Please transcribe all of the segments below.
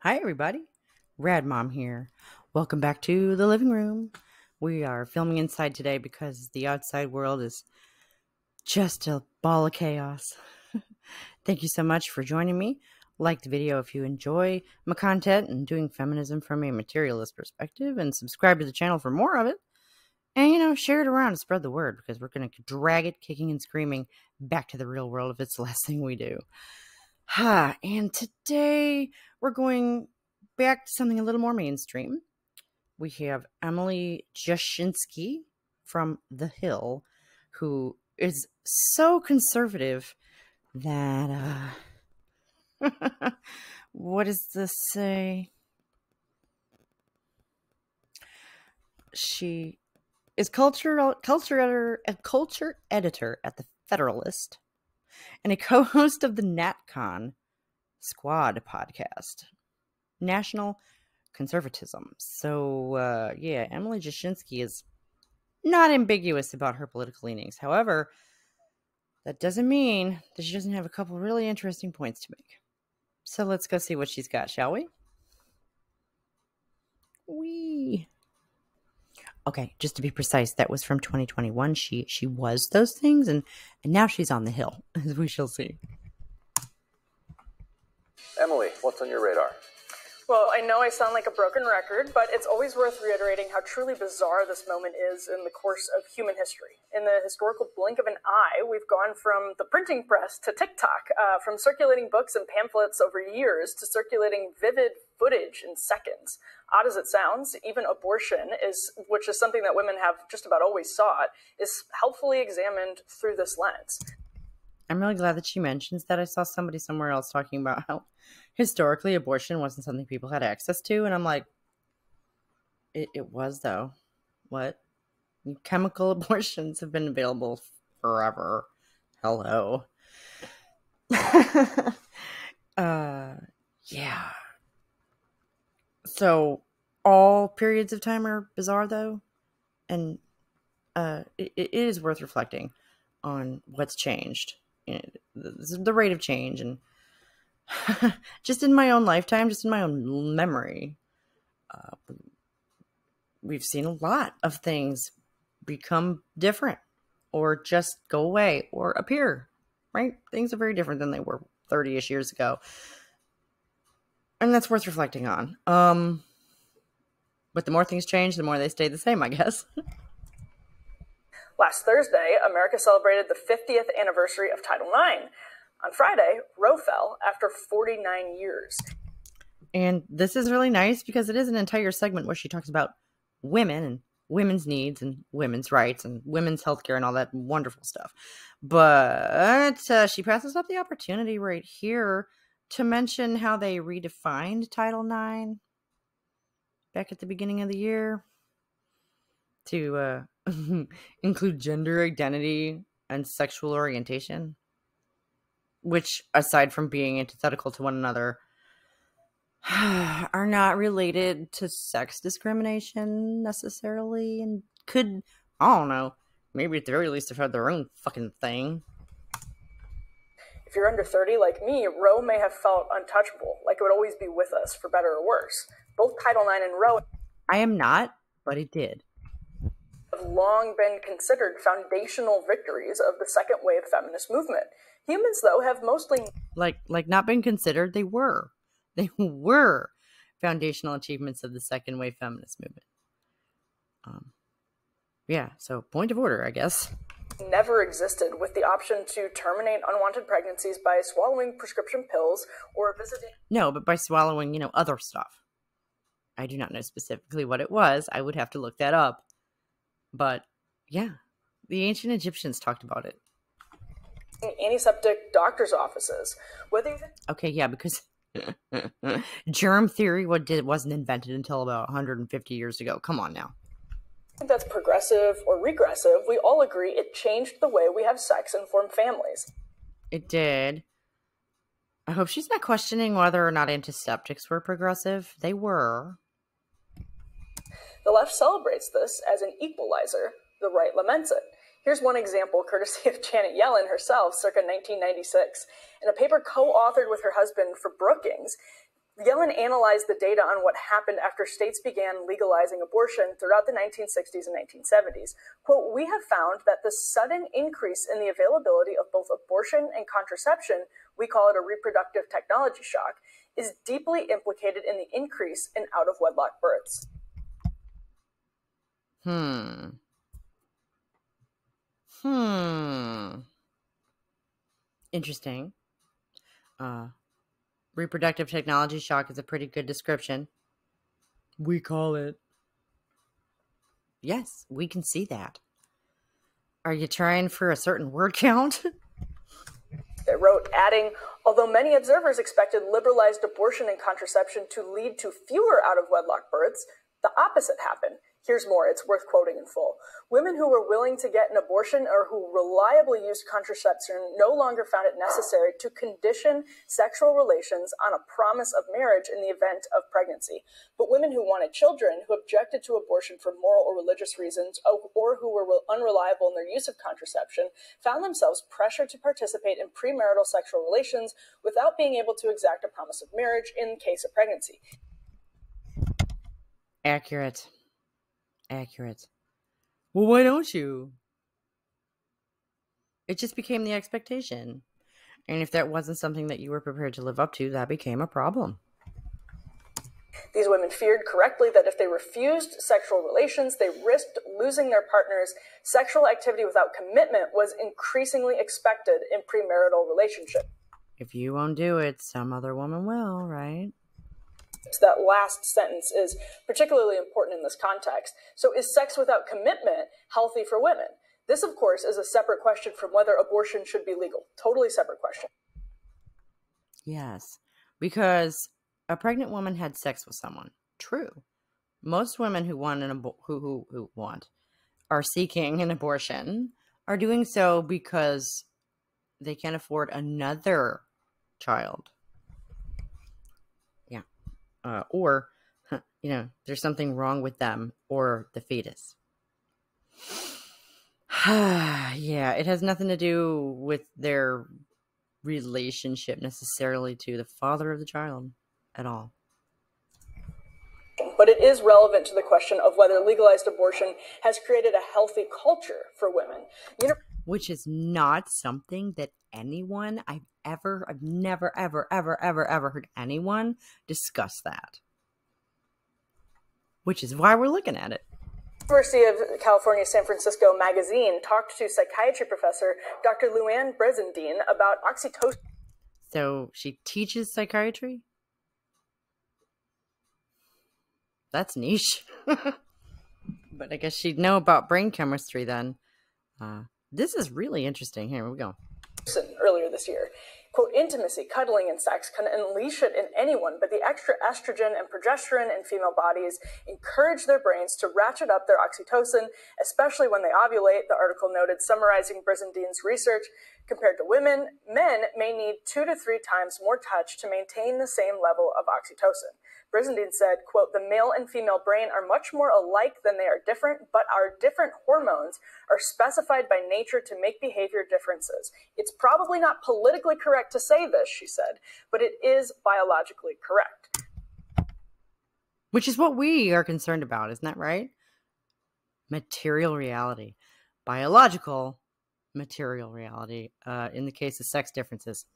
Hi, everybody. Rad Mom here. Welcome back to the living room. We are filming inside today because the outside world is just a ball of chaos. Thank you so much for joining me. Like the video if you enjoy my content and doing feminism from a materialist perspective, and subscribe to the channel for more of it. And, share it around and spread the word because we're going to drag it kicking and screaming back to the real world if it's the last thing we do. And today we're going back to something a little more mainstream. We have Emily Jashinsky from The Hill, who is so conservative that, what does this say? She is culture editor at The Federalist and a co-host of the NatCon Squad podcast, National Conservatism. So, Emily Jashinsky is not ambiguous about her political leanings. However, that doesn't mean that she doesn't have a couple really interesting points to make. So let's go see what she's got, shall we? Okay, just to be precise, that was from 2021. She was those things, and now she's on the Hill, as we shall see. Emily, what's on your radar? Well, I know I sound like a broken record, but it's always worth reiterating how truly bizarre this moment is in the course of human history. In the historical blink of an eye, we've gone from the printing press to TikTok, from circulating books and pamphlets over years to circulating vivid footage in seconds. Odd as it sounds, even abortion, which is something that women have just about always sought, is helpfully examined through this lens. I'm really glad that she mentions that. I saw somebody somewhere else talking about how historically abortion wasn't something people had access to. And I'm like, it was, though. What? Chemical abortions have been available forever. Hello. Yeah. So all periods of time are bizarre, though. And it is worth reflecting on what's changed. The rate of change, and just in my own lifetime, just in my own memory, we've seen a lot of things become different or just go away or appear, right? Things are very different than they were 30-ish years ago, and that's worth reflecting on. But the more things change, the more they stay the same, I guess. Last Thursday, America celebrated the 50th anniversary of Title IX. On Friday, Roe fell after 49 years. And this is really nice because it is an entire segment where she talks about women and women's needs and women's rights and women's healthcare and all that wonderful stuff. But she passes up the opportunity right here to mention how they redefined Title IX back at the beginning of the year to include gender identity and sexual orientation, which, aside from being antithetical to one another, are not related to sex discrimination necessarily, and could, I don't know, maybe at the very least have had their own fucking thing. If you're under 30 like me, Roe may have felt untouchable, like it would always be with us, for better or worse. Both Title IX and Roe... I am not, but it did. ...have long been considered foundational victories of the second wave feminist movement. Humans, though, have mostly... Like not been considered, they were. They were foundational achievements of the second wave feminist movement. Yeah, so point of order, I guess. Never existed, with the option to terminate unwanted pregnancies by swallowing prescription pills or visiting... No, but by swallowing, other stuff. I do not know specifically what it was. I would have to look that up. But, yeah, the ancient Egyptians talked about it. Antiseptic doctors' offices. Whether you think... Okay, yeah, because germ theory wasn't invented until about 150 years ago. Come on now. That's progressive or regressive, we all agree it changed the way we have sex and form families. It did. I hope she's not questioning whether or not antiseptics were progressive. They were. The left celebrates this as an equalizer. The right laments it. Here's one example, courtesy of Janet Yellen herself, circa 1996. In a paper co-authored with her husband for Brookings, Yellen analyzed the data on what happened after states began legalizing abortion throughout the 1960s and 1970s. Quote, "We have found that the sudden increase in the availability of both abortion and contraception, we call it a reproductive technology shock, is deeply implicated in the increase in out-of-wedlock births." Interesting. Reproductive technology shock is a pretty good description. We call it. Yes, we can see that. Are you trying for a certain word count? They wrote, adding, "Although many observers expected liberalized abortion and contraception to lead to fewer out-of-wedlock births, the opposite happened. Here's more, it's worth quoting in full. Women who were willing to get an abortion or who reliably used contraception no longer found it necessary to condition sexual relations on a promise of marriage in the event of pregnancy. But women who wanted children, who objected to abortion for moral or religious reasons, or who were unreliable in their use of contraception, found themselves pressured to participate in premarital sexual relations without being able to exact a promise of marriage in case of pregnancy." Accurate. Well, why don't you? It just became the expectation. And if that wasn't something that you were prepared to live up to, that became a problem. These women feared correctly that if they refused sexual relations, they risked losing their partners. Sexual activity without commitment was increasingly expected in premarital relationships. If you won't do it, some other woman will, right? That last sentence is particularly important in this context. So is sex without commitment healthy for women? This, of course, is a separate question from whether abortion should be legal. Totally separate question. Yes, because a pregnant woman had sex with someone. True. Most women who want who are seeking an abortion are doing so because they can't afford another child. Or, there's something wrong with them or the fetus. Yeah, it has nothing to do with their relationship necessarily to the father of the child at all. But it is relevant to the question of whether legalized abortion has created a healthy culture for women. Which is not something that I've never, ever heard anyone discuss that. Which is why we're looking at it. University of California, San Francisco magazine talked to psychiatry professor Dr. Luann Brizendine about oxytocin. So she teaches psychiatry? That's niche. But I guess she'd know about brain chemistry then. This is really interesting. Here we go. Earlier this year. Quote, "Intimacy, cuddling, and sex can unleash it in anyone, but the extra estrogen and progesterone in female bodies encourage their brains to ratchet up their oxytocin, especially when they ovulate," the article noted, summarizing Brizendine's research. Compared to women, men may need 2 to 3 times more touch to maintain the same level of oxytocin. Brizendine said, quote, "The male and female brain are much more alike than they are different, but our different hormones are specified by nature to make behavior differences. It's probably not politically correct to say this," she said, "but it is biologically correct." Which is what we are concerned about, isn't that right? Material reality. Biological material reality, in the case of sex differences.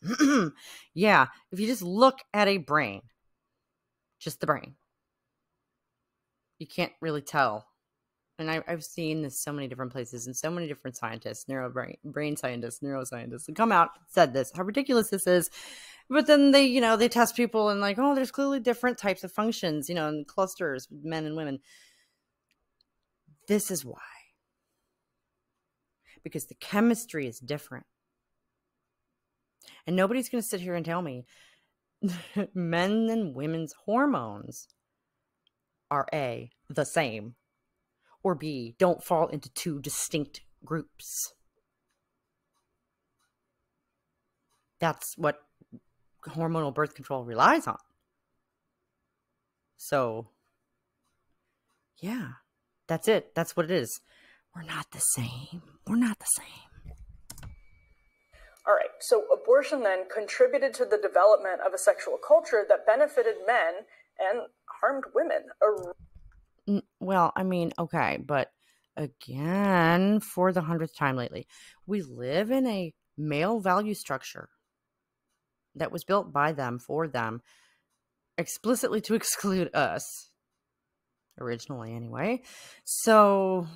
Yeah, if you just look at a brain, just the brain, you can't really tell. And I've seen this so many different places and so many different scientists, brain scientists, neuroscientists, that come out and said this, how ridiculous this is. But then they test people and like, oh, there's clearly different types of functions, in clusters, men and women. This is why. Because the chemistry is different. And nobody's going to sit here and tell me men and women's hormones are A, the same, or B, don't fall into 2 distinct groups. That's what hormonal birth control relies on. So, yeah, that's it. That's what it is. We're not the same. We're not the same. All right, So abortion then contributed to the development of a sexual culture that benefited men and harmed women. Well, I mean, okay, but again, for the 100th time lately, we live in a male value structure that was built by them, for them, explicitly to exclude us. Originally, anyway. So,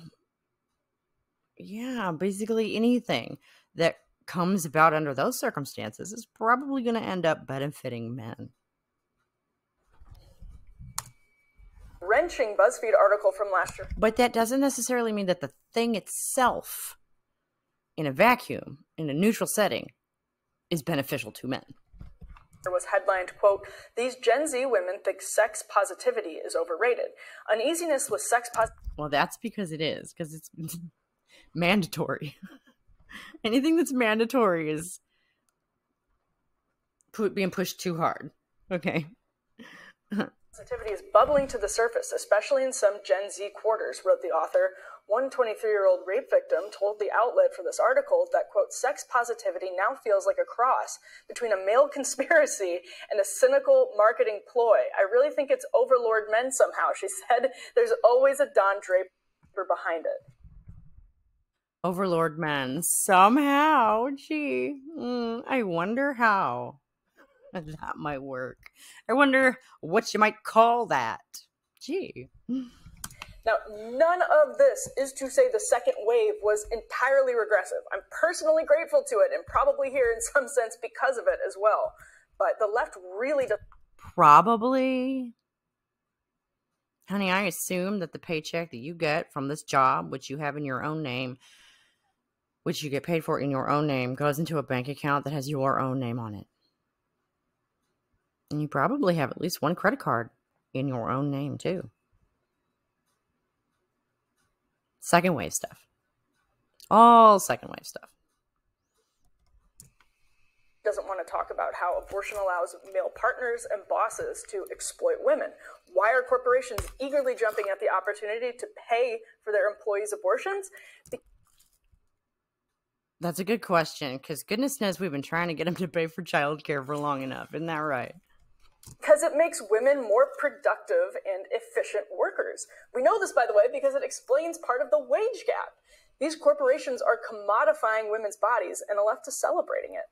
yeah, basically anything that comes about under those circumstances is probably going to end up benefiting men. Wrenching BuzzFeed article from last year. But that doesn't necessarily mean that the thing itself, in a vacuum, in a neutral setting, is beneficial to men. Was headlined, quote, "These Gen Z women think sex positivity is overrated. Uneasiness with sex positivity." Well, that's because it is, because it's mandatory. Anything that's mandatory is being pushed too hard. Okay. Positivity is bubbling to the surface, especially in some Gen Z quarters, wrote the author. One 23-year-old rape victim told the outlet for this article that, quote, "Sex positivity now feels like a cross between a male conspiracy and a cynical marketing ploy. I really think it's overlord men somehow," she said. "There's always a Don Draper behind it." Overlord men. Somehow. Gee. I wonder how that might work. I wonder what you might call that. Gee. Now, none of this is to say the second wave was entirely regressive. I'm personally grateful to it and probably here in some sense because of it as well. But the left really does. Probably. Honey, I assume that the paycheck that you get from this job, which you have in your own name, which you get paid for in your own name, goes into a bank account that has your own name on it. And you probably have at least one credit card in your own name, too. Second wave stuff. All second wave stuff. Doesn't want to talk about how abortion allows male partners and bosses to exploit women. Why are corporations eagerly jumping at the opportunity to pay for their employees' abortions? That's a good question, because goodness knows we've been trying to get them to pay for childcare for long enough. Isn't that right? Because it makes women more productive and efficient workers. We know this, by the way, because it explains part of the wage gap. These corporations are commodifying women's bodies, and the left is celebrating it.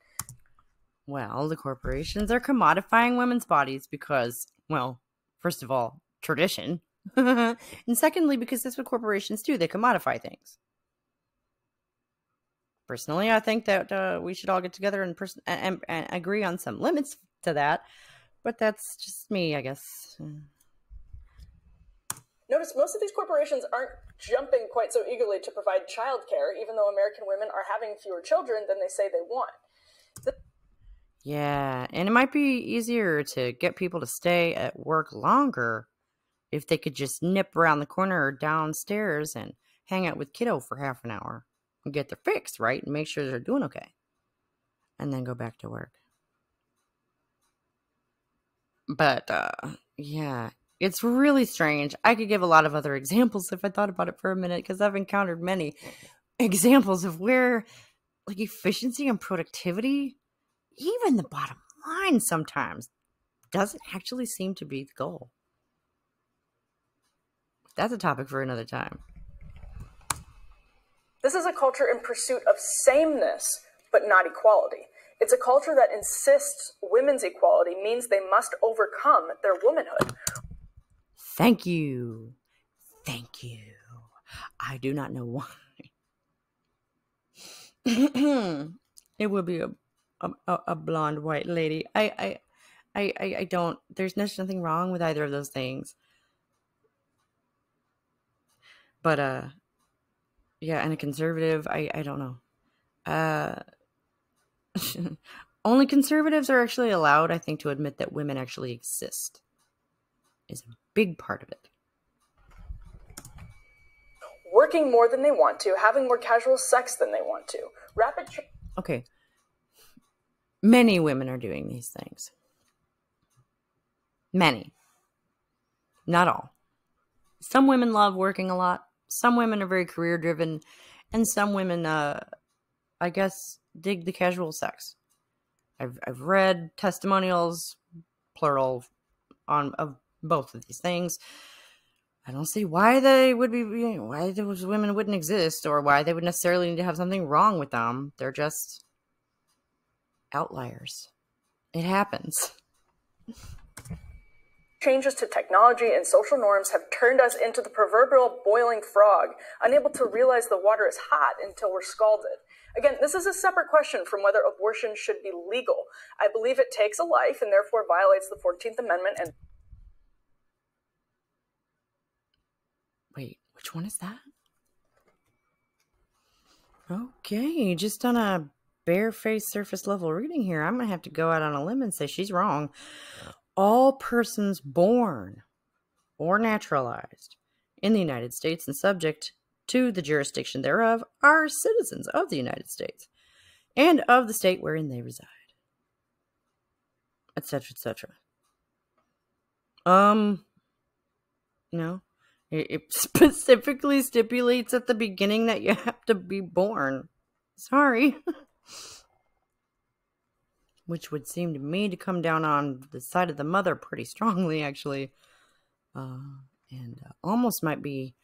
Well, the corporations are commodifying women's bodies because, well, first of all, tradition. And secondly, because that's what corporations do. They commodify things. Personally, I think that we should all get together and agree on some limits to that. But that's just me, I guess. Notice most of these corporations aren't jumping quite so eagerly to provide childcare, even though American women are having fewer children than they say they want. Yeah, and it might be easier to get people to stay at work longer if they could just nip around the corner or downstairs and hang out with kiddo for half an hour and get their fix, right? And make sure they're doing okay. And then go back to work. But, yeah, it's really strange. I could give a lot of other examples if I thought about it for a minute, because I've encountered many examples of where, like, efficiency and productivity, even the bottom line sometimes, doesn't actually seem to be the goal. That's a topic for another time. This is a culture in pursuit of sameness, but not equality. It's a culture that insists women's equality means they must overcome their womanhood. Thank you. Thank you. I do not know why. It would be a blonde white lady. I don't. There's nothing wrong with either of those things. But yeah, and a conservative. I don't know. Only conservatives are actually allowed, I think, to admit that women actually exist. Is a big part of it. Working more than they want to, having more casual sex than they want to. Okay. Many women are doing these things. Many. Not all. Some women love working a lot. Some women are very career driven. And some women, I guess, dig the casual sex. I've read testimonials, plural, of both of these things. I don't see why they would be, why those women wouldn't exist, or why they would necessarily need to have something wrong with them. They're just outliers. It happens. Changes to technology and social norms have turned us into the proverbial boiling frog, unable to realize the water is hot until we're scalded. Again, this is a separate question from whether abortion should be legal. I believe it takes a life and therefore violates the 14th Amendment and... Wait, which one is that? Okay, just on a barefaced surface level reading here, I'm going to have to go out on a limb and say she's wrong. All persons born or naturalized in the United States and subject to the jurisdiction thereof are citizens of the United States and of the state wherein they reside, etc., etc. No, it specifically stipulates at the beginning that you have to be born. Sorry. Which would seem to me to come down on the side of the mother pretty strongly, actually. And almost might be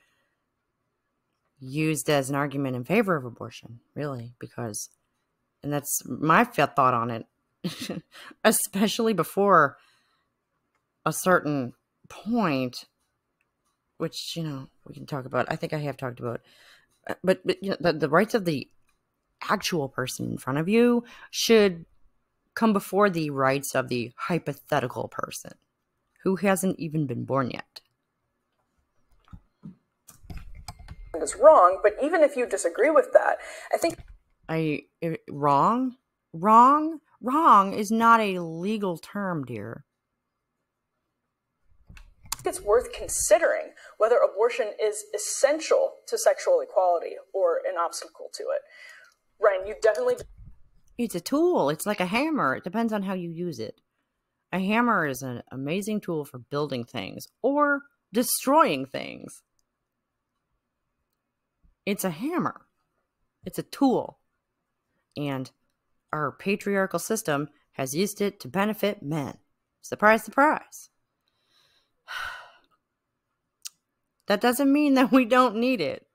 used as an argument in favor of abortion, really, because, and that's my thought on it, especially before a certain point, which, we can talk about. I think I have talked about, but the rights of the actual person in front of you should come before the rights of the hypothetical person who hasn't even been born yet. Is wrong, but even if you disagree with that, I think wrong is not a legal term, dear. it's worth considering whether abortion is essential to sexual equality or an obstacle to it. Ryan, you definitely... It's a tool. It's like a hammer. It depends on how you use it. A hammer is an amazing tool for building things or destroying things. It's a hammer. It's a tool. And our patriarchal system has used it to benefit men. Surprise, surprise. That doesn't mean that we don't need it.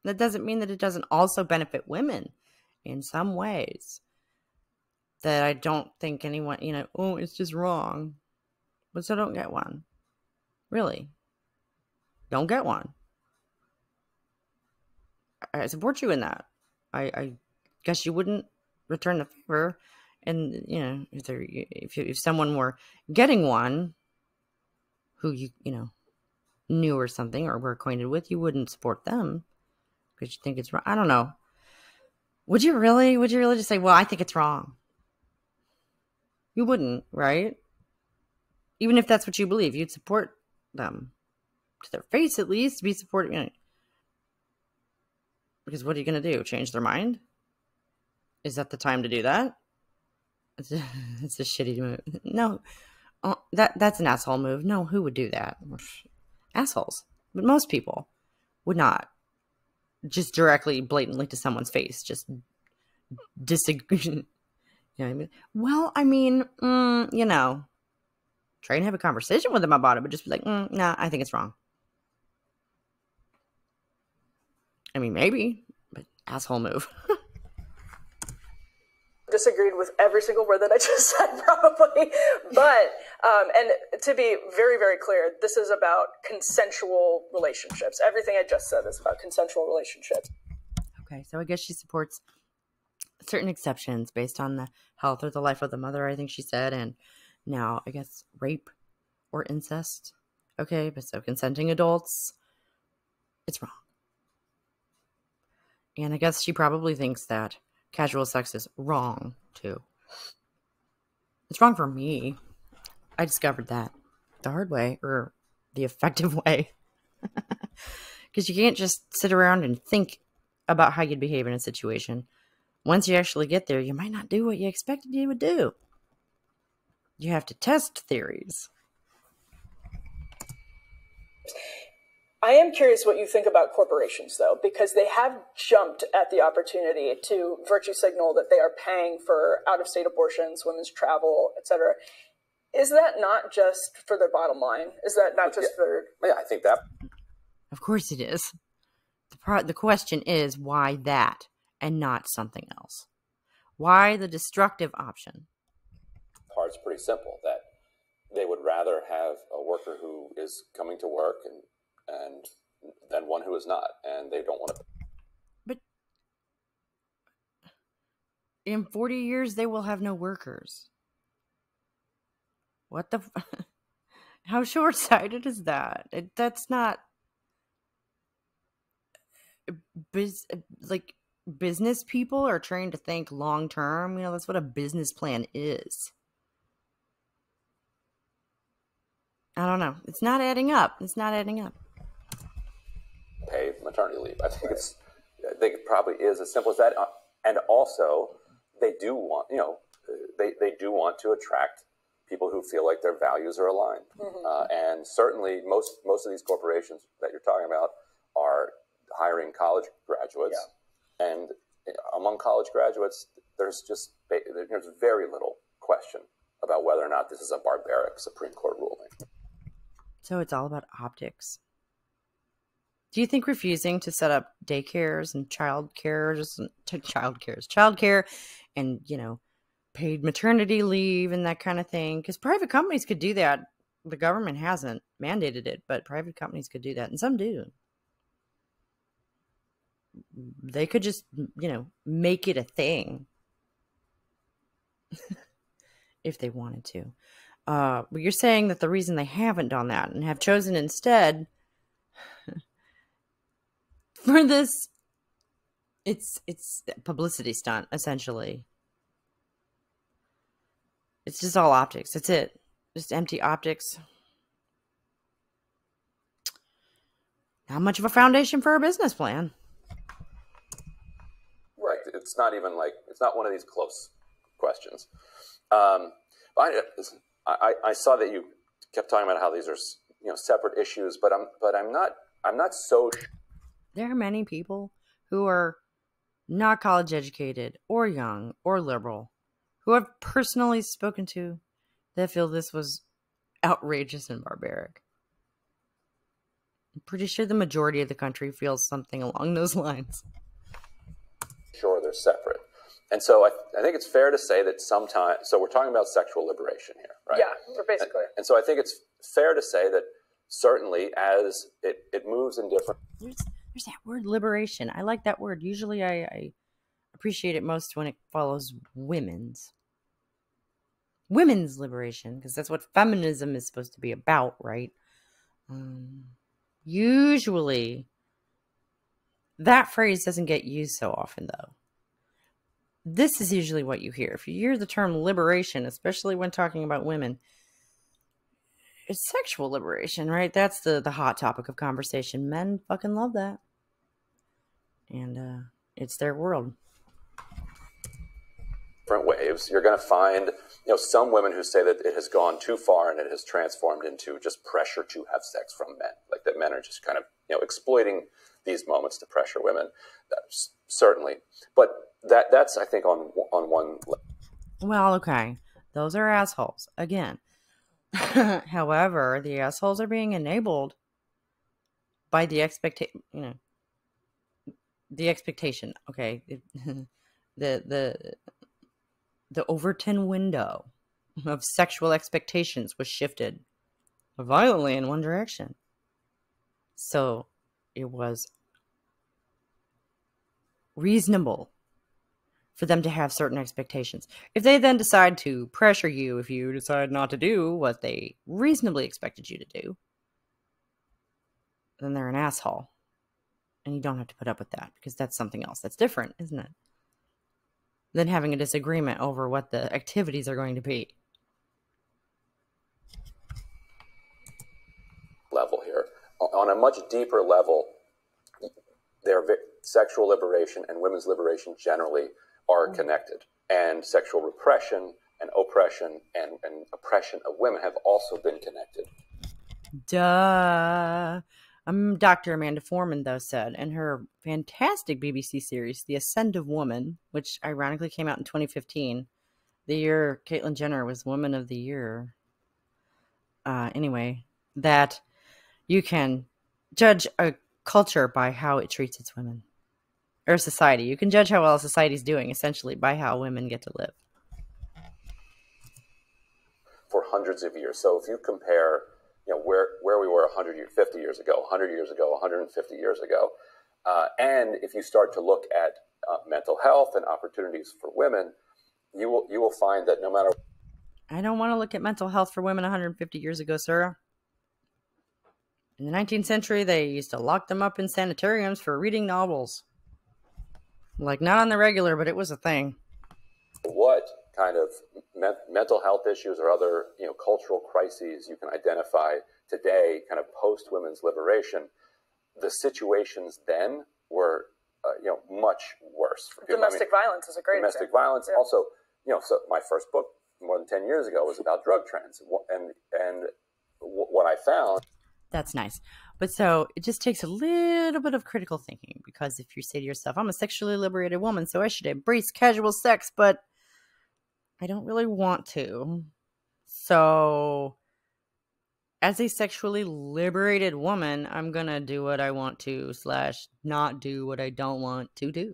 That doesn't mean that it doesn't also benefit women in some ways. That I don't think anyone, oh, it's just wrong. But so don't get one. Really. Don't get one. I support you in that. I guess you wouldn't return the favor. And, if someone were getting one who you knew or something or were acquainted with, you wouldn't support them because you think it's wrong. I don't know. Would you really just say, well, I think it's wrong? You wouldn't, right? Even if that's what you believe, you'd support them to their face, at least, be supportive. Because what are you going to do? Change their mind? Is that the time to do that? It's a shitty move. No, that's an asshole move. No, who would do that? Assholes. But most people would not just directly, blatantly to someone's face, just disagree. You know what I mean? Well, I mean, try and have a conversation with them about it, but just be like, nah, I think it's wrong. I mean, maybe, but asshole move. Disagreed with every single word that I just said, probably. But, and to be very, very clear, this is about consensual relationships. Everything I just said is about consensual relationships. Okay, so I guess she supports certain exceptions based on the health or the life of the mother, I think she said. And now, I guess, rape or incest. Okay, but so consenting adults, it's wrong. And I guess she probably thinks that casual sex is wrong, too. It's wrong for me. I discovered that the hard way, or the effective way. Because you can't just sit around and think about how you'd behave in a situation. Once you actually get there, you might not do what you expected you would do. You have to test theories. I am curious what you think about corporations, though, because they have jumped at the opportunity to virtue signal that they are paying for out-of-state abortions, women's travel, etc. Is that not just for their bottom line? Is that not just for... Yeah, I think that... Of course it is. The question is, why that and not something else? Why the destructive option? Part's pretty simple, that they would rather have a worker who is coming to work and than one who is not, and they don't want to. But in 40 years, they will have no workers. What the? How short-sighted is that? That's not like business people are trying to think long-term. That's what a business plan is. I don't know. It's not adding up. Pay maternity leave. I think it probably is as simple as that. And also, they do want, they do want to attract people who feel like their values are aligned. Mm-hmm. And certainly, most of these corporations that you're talking about are hiring college graduates, and among college graduates, there's very little question about whether or not this is a barbaric Supreme Court ruling. So it's all about optics. Do you think refusing to set up daycares and childcare and, paid maternity leave and that kind of thing, because private companies could do that. The government hasn't mandated it, but private companies could do that, and some do. They could just, make it a thing if they wanted to. But you're saying that the reason they haven't done that and have chosen instead for this, it's a publicity stunt, essentially. It's just all optics. That's it. Just empty optics. Not much of a foundation for a business plan. Right. It's not even it's not one of these close questions. I saw that you kept talking about how these are, separate issues, but I'm not so. There are many people who are not college educated or young or liberal who I've personally spoken to that feel this was outrageous and barbaric. I'm pretty sure the majority of the country feels something along those lines. Sure, they're separate. And so I think it's fair to say that sometimes, so we're talking about sexual liberation here, right? Yeah, basically. And so I think it's fair to say that certainly as it moves in different... There's that word, liberation. I like that word. Usually I appreciate it most when it follows women's liberation, because that's what feminism is supposed to be about, right? Usually that phrase doesn't get used so often, though. This is usually what you hear. If you hear the term liberation, especially when talking about women, it's sexual liberation, right? That's the hot topic of conversation. Men fucking love that. And it's their world. Different waves. You're going to find, some women who say that it has gone too far and it has transformed into just pressure to have sex from men. Like that men are just kind of, exploiting these moments to pressure women. That's certainly. But that's, I think, on one level. Well, okay. Those are assholes. Again. However, the assholes are being enabled by the expectation, okay? The Overton window of sexual expectations was shifted violently in one direction. So it was reasonable for them to have certain expectations. If they then decide to pressure you, if you decide not to do what they reasonably expected you to do, then they're an asshole. And you don't have to put up with that, because that's something else. That's different, isn't it? Than having a disagreement over what the activities are going to be. Level here. On a much deeper level, sexual liberation and women's liberation generally are connected. And sexual repression and oppression and oppression of women have also been connected. Duh. Dr. Amanda Foreman, though, said in her fantastic BBC series, The Ascent of Woman, which ironically came out in 2015, the year Caitlyn Jenner was Woman of the Year. Anyway, that you can judge a culture by how it treats its women. Or society. You can judge how well society's doing, essentially, by how women get to live. For hundreds of years. So if you compare, where we were 50 years ago, 100 years ago, 150 years ago, and if you start to look at mental health and opportunities for women, you will find that no matter. I don't want to look at mental health for women 150 years ago, sir. In the 19th century, they used to lock them up in sanitariums for reading novels. Like, not on the regular, but it was a thing. What kind of mental health issues or other, cultural crises you can identify today, kind of post women's liberation? The situations then were, much worse for people. Domestic violence is a great domestic example. violence. Yeah. Also, so my first book more than 10 years ago was about drug trends, and what I found. That's nice. But so it just takes a little bit of critical thinking, because if you say to yourself, I'm a sexually liberated woman, so I should embrace casual sex, but I don't really want to. So as a sexually liberated woman, I'm going to do what I want to / not do what I don't want to do.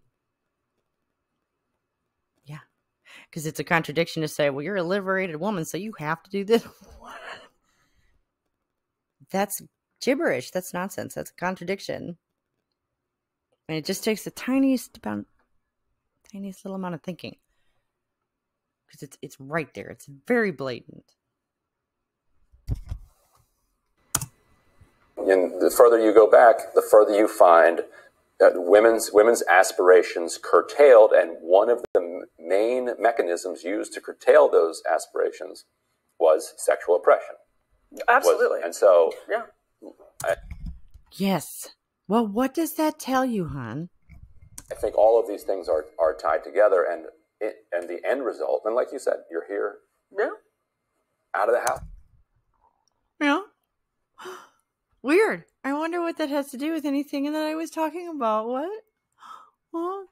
Yeah. Because it's a contradiction to say, well, you're a liberated woman, so you have to do this. That's gibberish. That's nonsense. That's a contradiction. And it just takes the tiniest little amount of thinking. Because it's right there. It's very blatant. And the further you go back, the further you find that women's aspirations curtailed, and one of the main mechanisms used to curtail those aspirations was sexual oppression. Absolutely. And so, yeah. Yes. Well, what does that tell you, hon? I think all of these things are tied together, and the end result, and like you said, you're here, out of the house. Yeah. Weird. I wonder what that has to do with anything that I was talking about. What? Huh?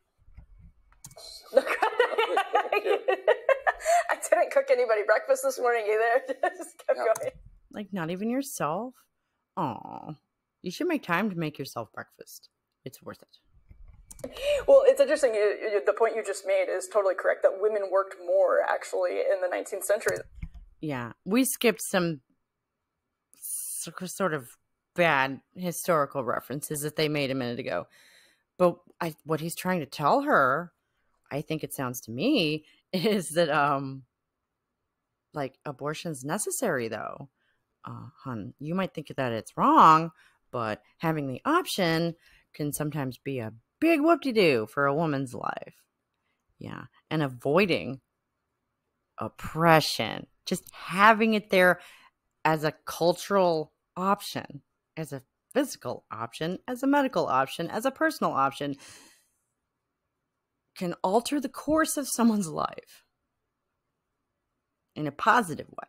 I didn't cook anybody breakfast this morning either. Just kept going. Like, not even yourself? Aw. You should make time to make yourself breakfast. It's worth it. Well, it's interesting. The point you just made is totally correct, that women worked more, actually, in the 19th century. Yeah. We skipped some sort of bad historical references that they made a minute ago. But what he's trying to tell her, I think it sounds to me, is that, abortion's necessary, though. Hun, you might think that it's wrong, but having the option can sometimes be a big whoop-de-doo for a woman's life. Yeah. And avoiding oppression, just having it there as a cultural option, as a physical option, as a medical option, as a personal option, can alter the course of someone's life in a positive way.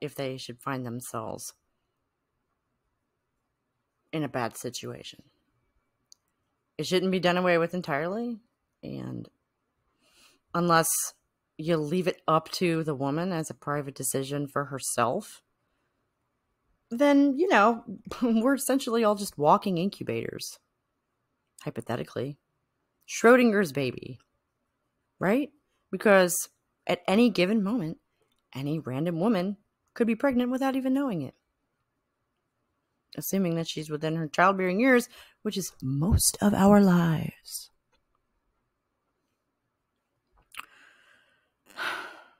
If they should find themselves in a bad situation. It shouldn't be done away with entirely. And unless you leave it up to the woman as a private decision for herself, then, we're essentially all just walking incubators. Hypothetically. Schrodinger's baby. Right? Because at any given moment, any random woman could be pregnant without even knowing it. Assuming that she's within her childbearing years, which is most of our lives.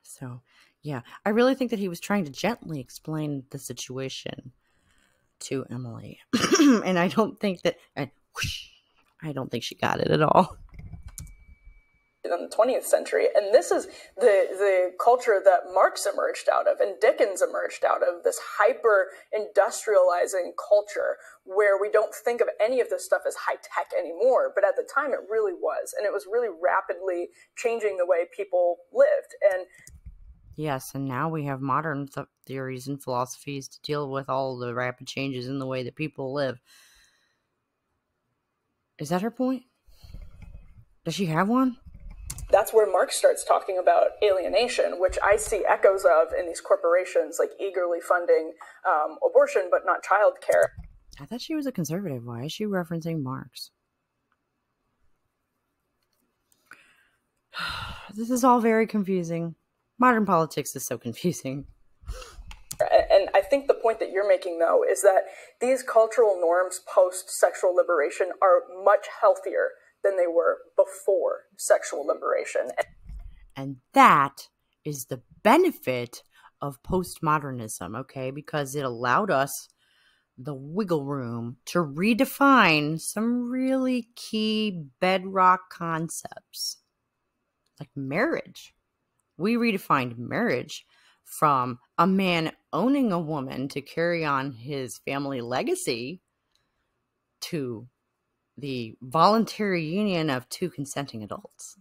So, yeah, I really think that he was trying to gently explain the situation to Emily. And I don't think she got it at all. In the 20th century, and this is the culture that Marx emerged out of and Dickens emerged out of, this hyper-industrializing culture where we don't think of any of this stuff as high-tech anymore, but at the time it really was, and it was really rapidly changing the way people lived. And Yes, and now we have modern theories and philosophies to deal with all the rapid changes in the way that people live. Is that her point? Does she have one? That's where Marx starts talking about alienation, which I see echoes of in these corporations, like eagerly funding abortion, but not childcare. I thought she was a conservative. Why is she referencing Marx? This is all very confusing. Modern politics is so confusing. And I think the point that you're making, though, is that these cultural norms post-sexual liberation are much healthier than they were before sexual liberation. And that is the benefit of postmodernism, okay? Because it allowed us the wiggle room to redefine some really key bedrock concepts, like marriage. We redefined marriage from a man owning a woman to carry on his family legacy to the voluntary union of two consenting adults.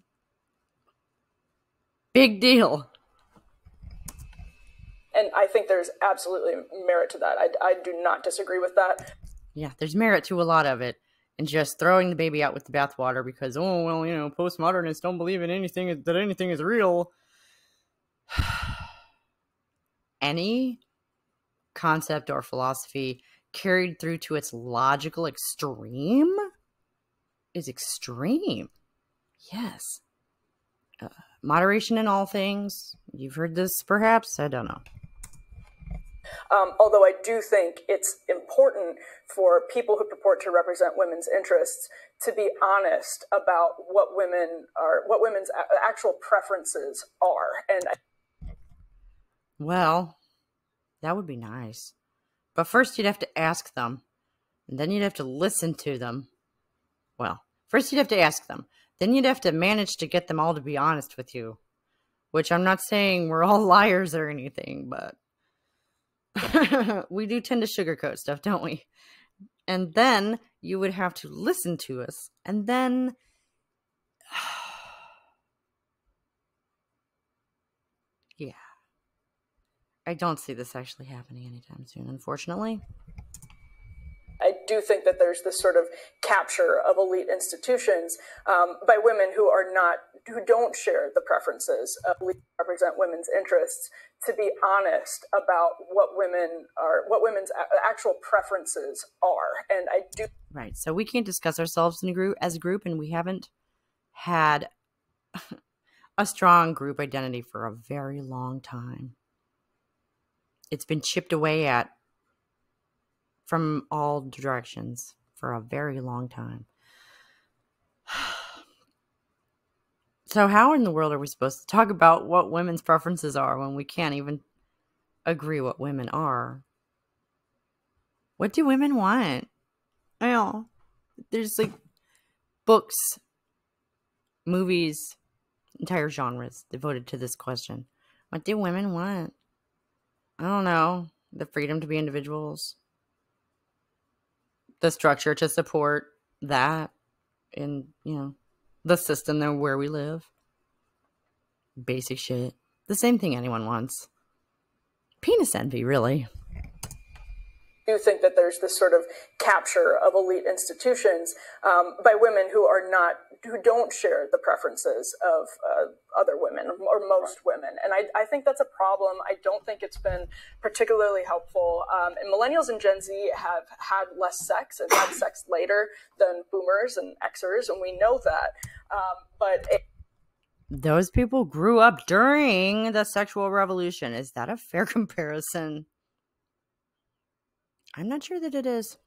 Big deal. And I think there's absolutely merit to that. I do not disagree with that. Yeah, there's merit to a lot of it. And just throwing the baby out with the bathwater because, oh, well, you know, postmodernists don't believe in anything, that anything is real. Any concept or philosophy carried through to its logical extreme is extreme. Yes. Moderation in all things. You've heard this, perhaps? I don't know. Although I do think it's important for people who purport to represent women's interests to be honest about what women's actual preferences are. And well, that would be nice. But first you'd have to ask them. And then you'd have to listen to them. Well, first you'd have to ask them. Then you'd have to manage to get them all to be honest with you. Which I'm not saying we're all liars or anything, but we do tend to sugarcoat stuff, don't we? And then you would have to listen to us. And then yeah. I don't see this actually happening anytime soon, unfortunately. I do think that there's this sort of capture of elite institutions by women who don't share the preferences of represent women's interests, to be honest about what women's actual preferences are. And I do. Right. So we can't discuss ourselves as a group, and we haven't had a strong group identity for a very long time. It's been chipped away at from all directions for a very long time. So how in the world are we supposed to talk about what women's preferences are when we can't even agree what women are? What do women want? I know. There's like books, movies, entire genres devoted to this question. What do women want? I don't know. The freedom to be individuals. The structure to support that in, the system where we live. Basic shit. The same thing anyone wants. Penis envy, really. I do think that there's this sort of capture of elite institutions by women who don't share the preferences of other women or most women. And I think that's a problem. I don't think it's been particularly helpful. And millennials and Gen Z have had less sex and had sex later than boomers and Xers, and we know that. Those people grew up during the sexual revolution. Is that a fair comparison? I'm not sure that it is.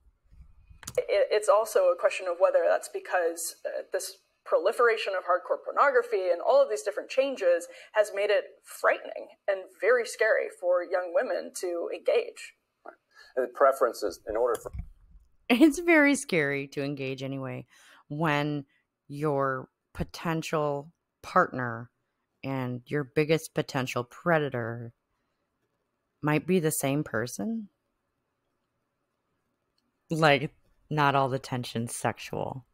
It's also a question of whether that's because this proliferation of hardcore pornography and all of these different changes has made it frightening and very scary for young women to engage. And the preferences, in order for... It's very scary to engage anyway when your potential partner and your biggest potential predator might be the same person. Like, not all the tension's sexual.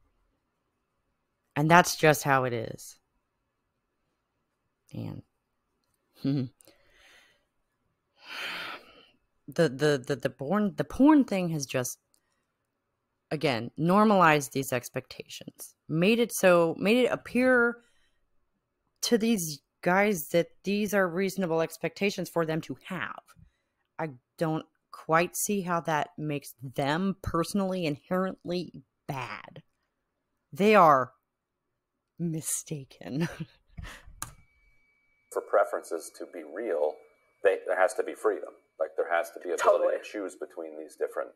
And that's just how it is. And the porn thing has just, again, normalized these expectations, made it appear to these guys that these are reasonable expectations for them to have. I don't quite see how that makes them personally inherently bad. They are mistaken. For preferences to be real, there has to be freedom. Like, there has to be ability to choose between these different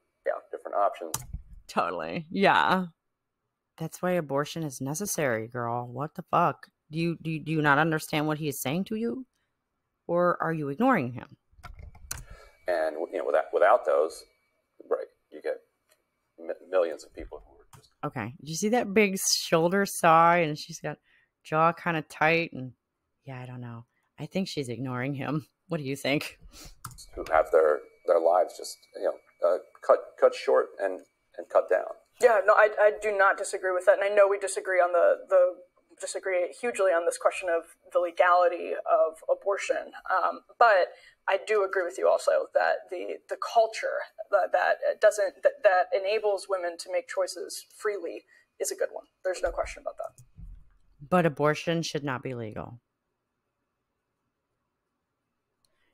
options. Totally. Yeah. That's why abortion is necessary, girl. What the fuck? Do you not understand what he is saying to you? Or are you ignoring him? And, without those, right, you get millions of people who are just... Okay. Did you see that big shoulder sigh? And she's got jaw kind of tight. And yeah, I don't know. I think she's ignoring him. What do you think? Who have their lives just, cut short and cut down. Yeah, no, I do not disagree with that. And I know we disagree on disagree hugely on this question of the legality of abortion. But I do agree with you also that the culture that enables women to make choices freely is a good one. There's no question about that. But abortion should not be legal.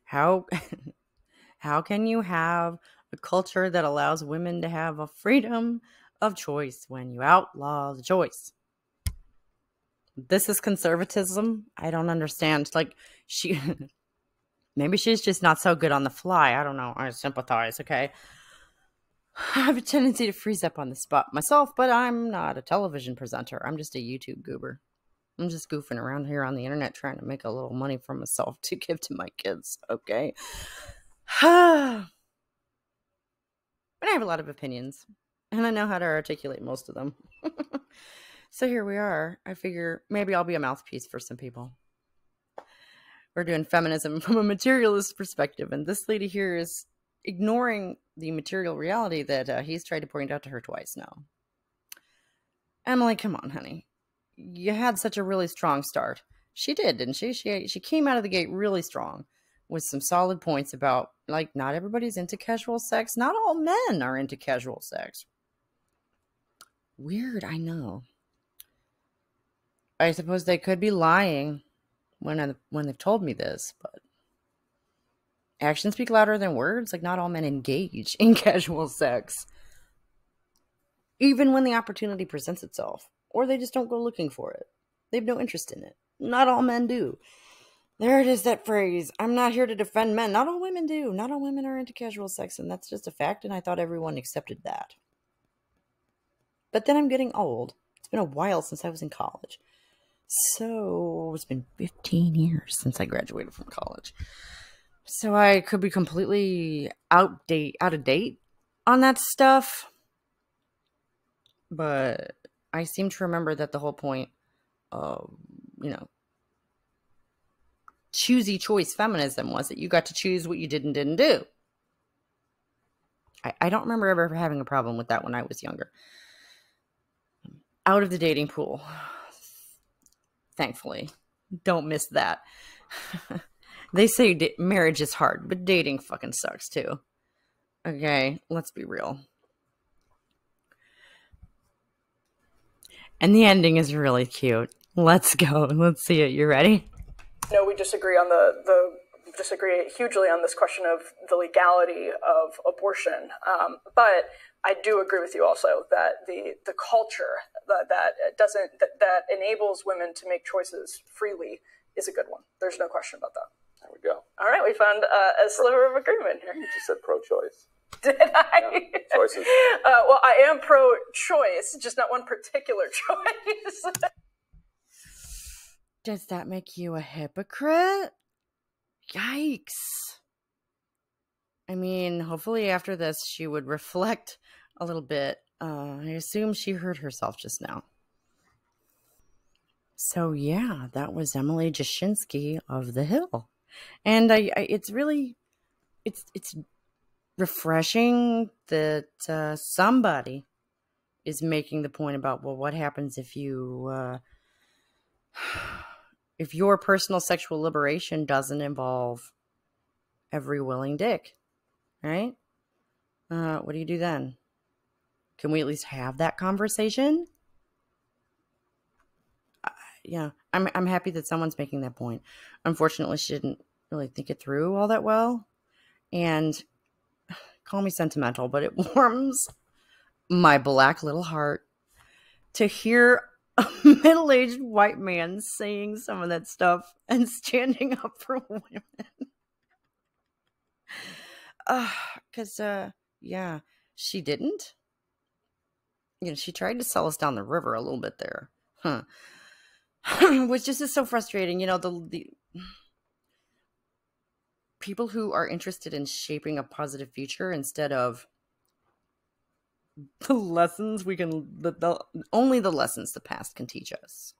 How can you have a culture that allows women to have a freedom of choice when you outlaw the choice? This is conservatism. I don't understand. Like, maybe she's just not so good on the fly. I don't know. I sympathize, okay? I have a tendency to freeze up on the spot myself, but I'm not a television presenter. I'm just a YouTube goober. I'm just goofing around here on the internet trying to make a little money for myself to give to my kids, okay? But I have a lot of opinions, and I know how to articulate most of them. So here we are. I figure maybe I'll be a mouthpiece for some people. We're doing feminism from a materialist perspective, and this lady here is ignoring the material reality that he's tried to point out to her twice now. Emily, come on, honey. You had such a really strong start. She did, didn't she? She came out of the gate really strong with some solid points about, like, not everybody's into casual sex. Not all men are into casual sex. Weird, I know. I suppose they could be lying when they've told me this, but actions speak louder than words. Like, not all men engage in casual sex, even when the opportunity presents itself, or they just don't go looking for it. They have no interest in it. Not all men do. There it is, that phrase. I'm not here to defend men. Not all women do. Not all women are into casual sex, and that's just a fact, and I thought everyone accepted that. But then I'm getting old. It's been a while since I was in college. So it's been 15 years since I graduated from college. So I could be completely out of date on that stuff. But I seem to remember that the whole point of, choosy choice feminism was that you got to choose what you did and didn't do. I don't remember ever having a problem with that when I was younger. Out of the dating pool. Thankfully. Don't miss that. They say marriage is hard, but dating fucking sucks too. Okay, let's be real. And the ending is really cute. Let's go. Let's see it. You ready? No, we disagree on disagree hugely on this question of the legality of abortion. But I do agree with you also that the culture that enables women to make choices freely is a good one. There's no question about that. There we go. All right, we found a sliver of agreement here. You just said pro-choice. Did I? Yeah, choices. Well, I am pro-choice, just not one particular choice. Does that make you a hypocrite? Yikes. I mean, hopefully after this she would reflect a little bit. I assume she heard herself just now. So yeah, that was Emily Jashinsky of The Hill. And it's really, it's refreshing that somebody is making the point about, well, what happens if you, if your personal sexual liberation doesn't involve every willing dick, right? What do you do then? Can we at least have that conversation? Yeah, I'm happy that someone's making that point. Unfortunately, she didn't really think it through all that well. And call me sentimental, but it warms my black little heart to hear a middle-aged white man saying some of that stuff and standing up for women. Because, yeah, she didn't. She tried to sell us down the river a little bit there. Which just is so frustrating. The people who are interested in shaping a positive future instead of the lessons only the lessons the past can teach us,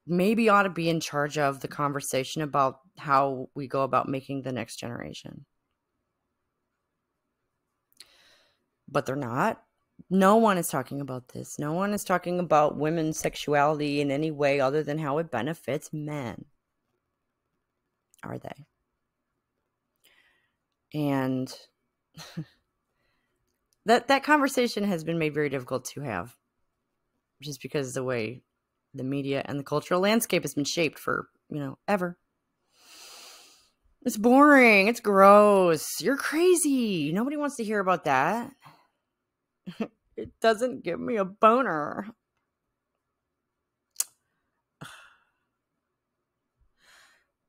maybe ought to be in charge of the conversation about how we go about making the next generation. But they're not. No one is talking about this. No one is talking about women's sexuality in any way other than how it benefits men. Are they? And that conversation has been made very difficult to have, just because of the way the media and the cultural landscape has been shaped for, ever. It's boring. It's gross. You're crazy. Nobody wants to hear about that. It doesn't give me a boner.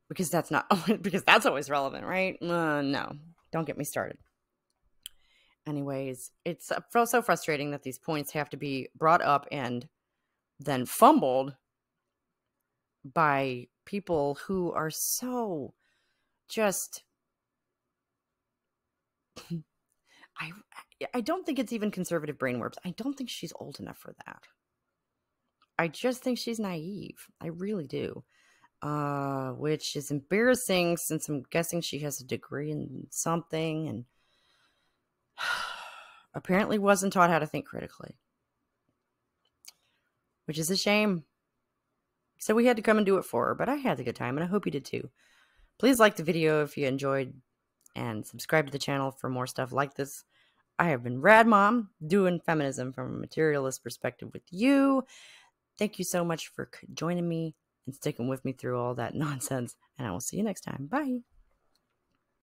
Because that's always relevant, right? No, don't get me started. Anyways, it's so frustrating that these points have to be brought up and then fumbled by people who are so just... I don't think it's even conservative brainworms. I don't think she's old enough for that. I just think she's naive. I really do. Which is embarrassing since I'm guessing she has a degree in something and apparently wasn't taught how to think critically. Which is a shame. So we had to come and do it for her, but I had a good time and I hope you did too. Please like the video if you enjoyed and subscribe to the channel for more stuff like this. I have been Rad Mom, doing feminism from a materialist perspective with you. Thank you so much for joining me and sticking with me through all that nonsense, and I will see you next time. Bye.